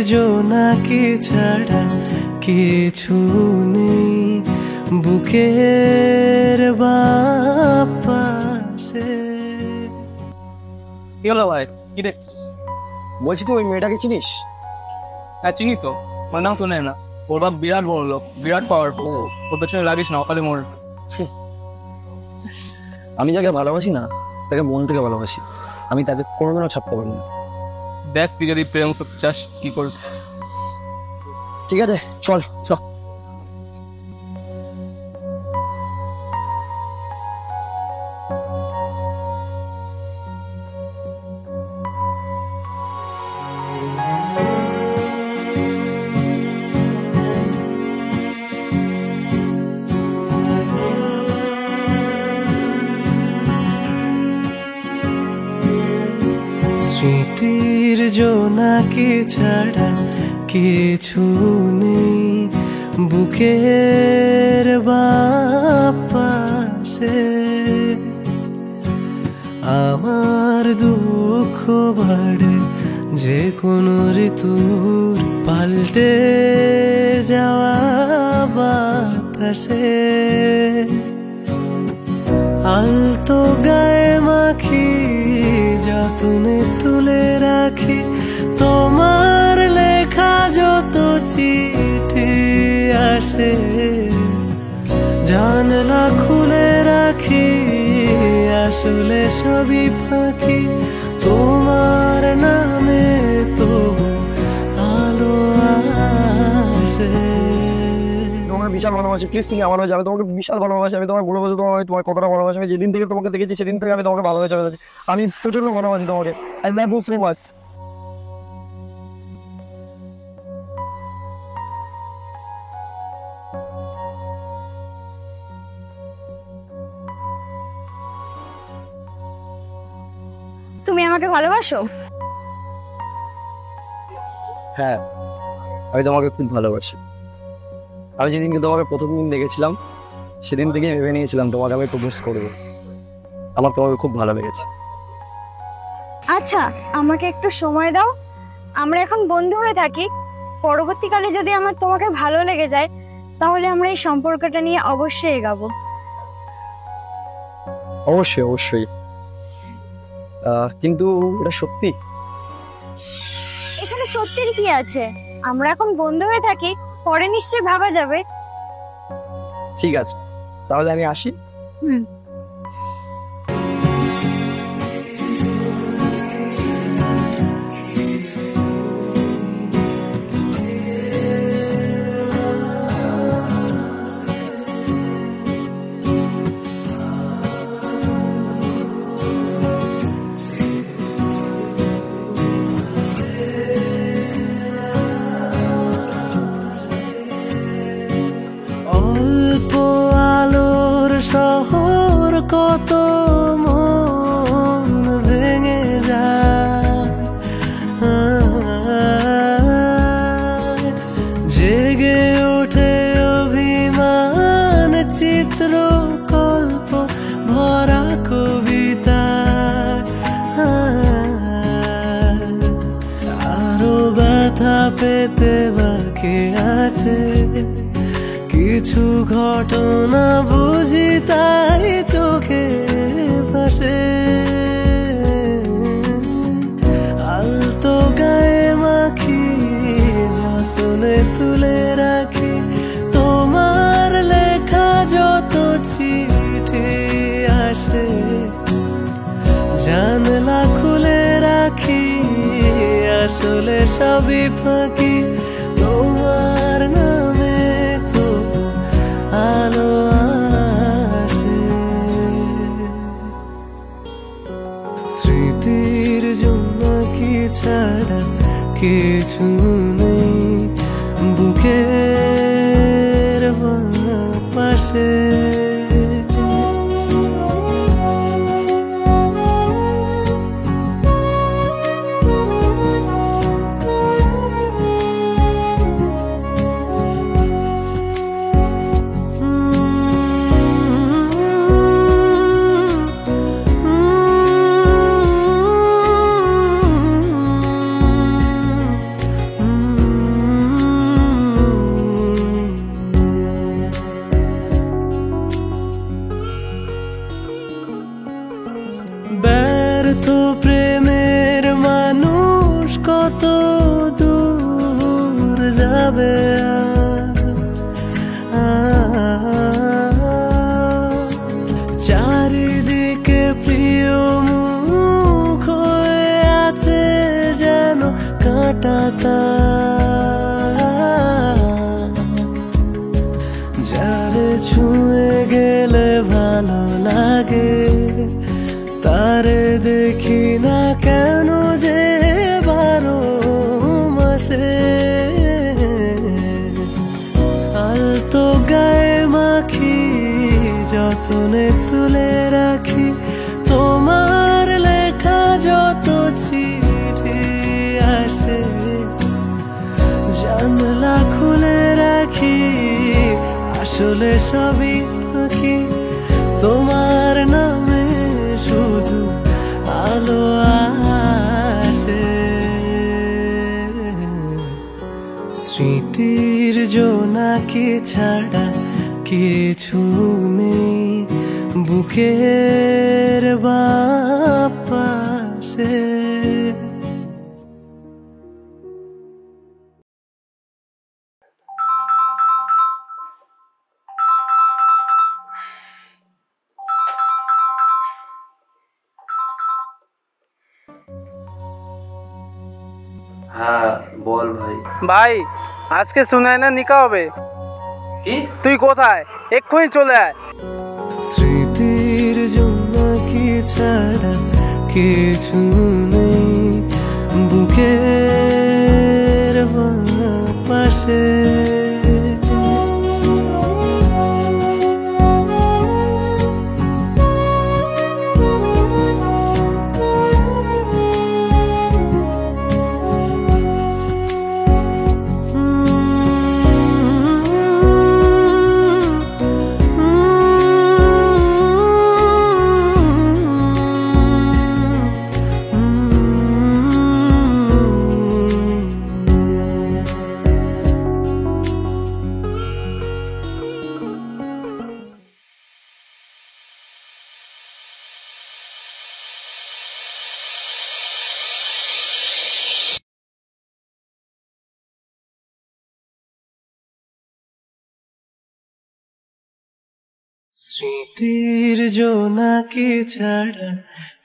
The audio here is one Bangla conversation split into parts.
জোনাকি ছাড়া কিছু নেই বুকের বাপাশে। কি হলো ভাই, কি দেখছিস? বলছি তুই ওই মেয়েটাকে চিনিস? হ্যাঁ চিনি তো, আমার নাম শোনে না। ওর বাপ বিরাট বড় লোক, বিরাট পাওয়ারফুল। ওর পেছনে লাগিস না, অকালে মোর। আমি যাকে ভালোবাসি না তাকে মন থেকে ভালোবাসি, আমি তাকে কোনোদিনও ছাপতে পারি না। দেখ তুই যদি প্রেম করতে চাস কি করবি। ঠিক আছে চল চল। স্মৃতির জোনাকি ছাড়া কিছু নেই বুকের বাপাশে। আমার দুঃখ বাড়ে যে কোনো ঋতুর পাল্টে যাওয়া বাতাসে। আলতো গায়ে মাখি যত্নে তুলে রাখি তোমার লেখা যত চিঠি আসে। জানলা খুলে রাখি আসলে সবই ফাঁকি তোমার নামে তবু আলো আসে। তোমাকে বিশাল ভালোবাসি, প্লিজ তুমি আমার হয়ে যাবে। তোমাকে বিশাল ভালোবাসি আমি, তোমার বুড়ো বসে তোমার কতটা ভালোবাসি আমি। যেদিন থেকে তোমাকে দেখেছি সেদিন থেকে আমি তোমাকে ভালোবেসে যাচ্ছি। আমি প্রচন্ড ভালোবাসি তোমাকে। I love you so much. তুমি আমাকে ভালোবাসো? হ্যাঁ আমি তোমাকে খুব ভালোবাসি। আমি যেদিনকে তোমাকে প্রথম দিন দেখেছিলাম সেদিন থেকে ভেবে নিয়েছিলাম তোমাকে আমি প্রপোজ করবো। আমার তোমাকে খুব ভালো লেগেছে। আচ্ছা আমাকে একটু সময় দাও, আমরা এখন বন্ধু হয়ে থাকি। পরবর্তীকালে যদি আমার তোমাকে ভালো লেগে যায় তাহলে আমরা এই সম্পর্কটা নিয়ে অবশ্যই এগাবো। অবশ্যই অবশ্যই, কিন্তু এটা সত্যি? এখানে সত্যির কি আছে? আমরা এখন বন্ধু হয়ে থাকি, পরে নিশ্চয়ই ভাবা যাবে। ঠিক আছে তাহলে আমি আসি। হুম। শহর কত মন ভেঙে যায়, জেগে ওঠে অভিমান চিত্র কল্প ভরা কবিতা। আরো ব্যথা পেতে বাকি আছে কিছু ঘটনা বুঝি তাই চোখে ভাসে। আলতো গায়ে মাখি যত্নে তুলে রাখি তোমার লেখা যত চিঠি আসে। জানলা খুলে রাখি আসলে সবই ফাঁকি তোমার নামে তো আলো আসে। স্মৃতির জোনাকি ছাড়া কিছু নেই বুকের পাশে। কাঁটা যারে ছুঁয়ে গেলে ভালো লাগে তারে দেখি না কেন যে 12 মাসে আলতো গায়ে মাখি যতনে তুলে রাখি তোমার লেখা যত চিঠি আসে জানলা খুলে রাখি আসলে সবই ফাঁকি তোমার নামে শুধু আলো আসে স্মৃতির জোনাকি ছাড়া কিছু নেই বুকের বাপাশে হ্যাঁ বল ভাই। ভাই আজকে সুনায়না নিকা হবে। কি? তুই কোথায়? এক্ষুনি চলে আয়। স্মৃতির জোনাকি ছাড়া কিছু নেই বুকের পাশে স্মৃতির জোনাকি ছাড়া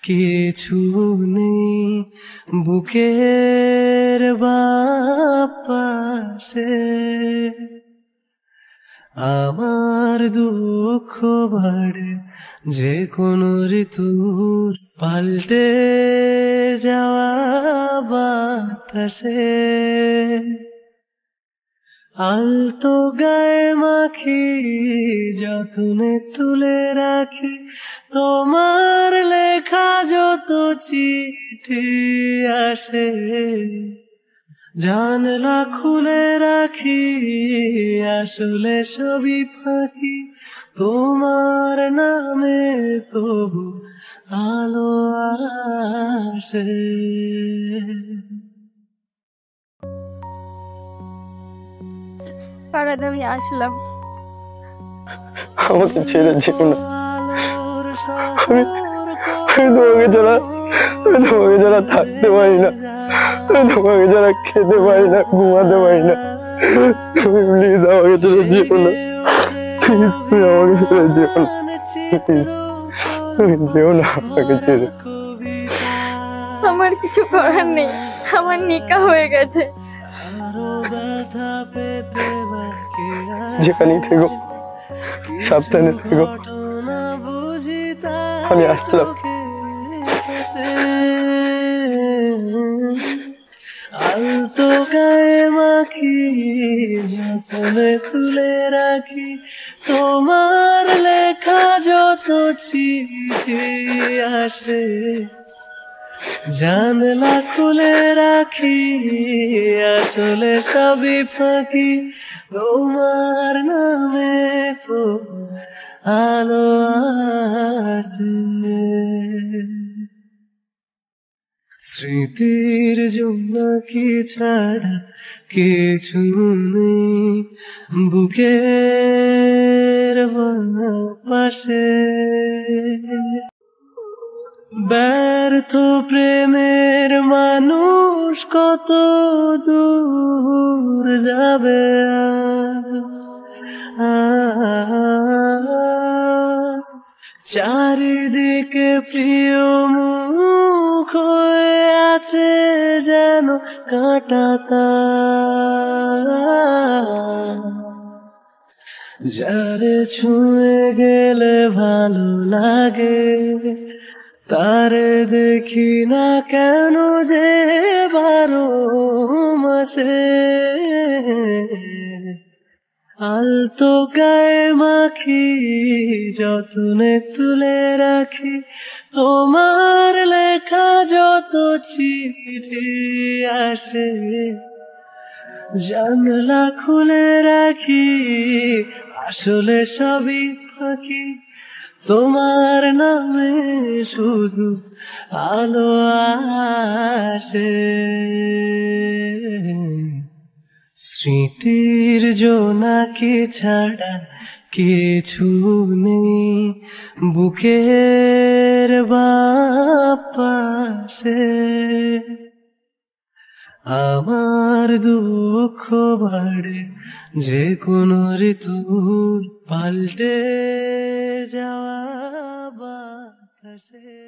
কিছু নেই বুকের বাপাশে আমার দুঃখ বাড়ে যে কোনো ঋতুর পাল্টে যাওয়া বাতাসে আলতো গায়ে মাখি যতনে তুলে রাখি তোমার লেখা যত চিঠি আসে জানলা খুলে রাখি আসলে সবই ফাঁকি তোমার নামে তবু আলো আসে ফারাদ আমি আসলাম। আমাকে ছেড়ে যেও না। আমি তোমাকে ছাড়া থাকতে পারি না। আমি তোমাকে ছাড়া খেতে পারি না, ঘুমাতে পারি না। তুমি প্লিজ আমাকে ছেড়ে যেও না। প্লিজ তুমি আমাকে ছেড়ে যেও না। প্লিজ তুমি যেও না আমাকে ছেড়ে। আমার কিছু করার নেই, আমার নিকা হয়ে গেছে। যেখানেই থেকো সাবধানে থেকো। আমি আসলাম। আলতো গায়ে মাখি যতনে তুলে রাখি তোমার লেখা যত চিঠি আসে জানলা খুলে রাখি আসলে সবই ফাঁকি তোমার নামে তো আলো আসে স্মৃতির জোনাকি ছাড়া কিছু নেই বুকের পাশে ব্যর্থ প্রেমের মানুষ কত দূর যাবে চারিদিকে প্রিয় মুখ হয়ে আছে যেন কাঁটা তার, যারে ছুঁয়ে গেলে ভালো লাগে তারে দেখি না কেন যে 12 মাসে। আলতো গায়ে মাখি যত্নে তুলে রাখি তোমার লেখা যত চিঠি আসে, জানলা খুলে রাখি আসলে সবই ফাঁকি, তোমার নামে শুধু আলো আসে। স্মৃতির জোনাকি ছাড়া কিছু নেই বুকের বাপাশে, আমার দুঃখ বাড়ে যে কোনো ঋতুর পাল্টে যাওয়া বাতাসে।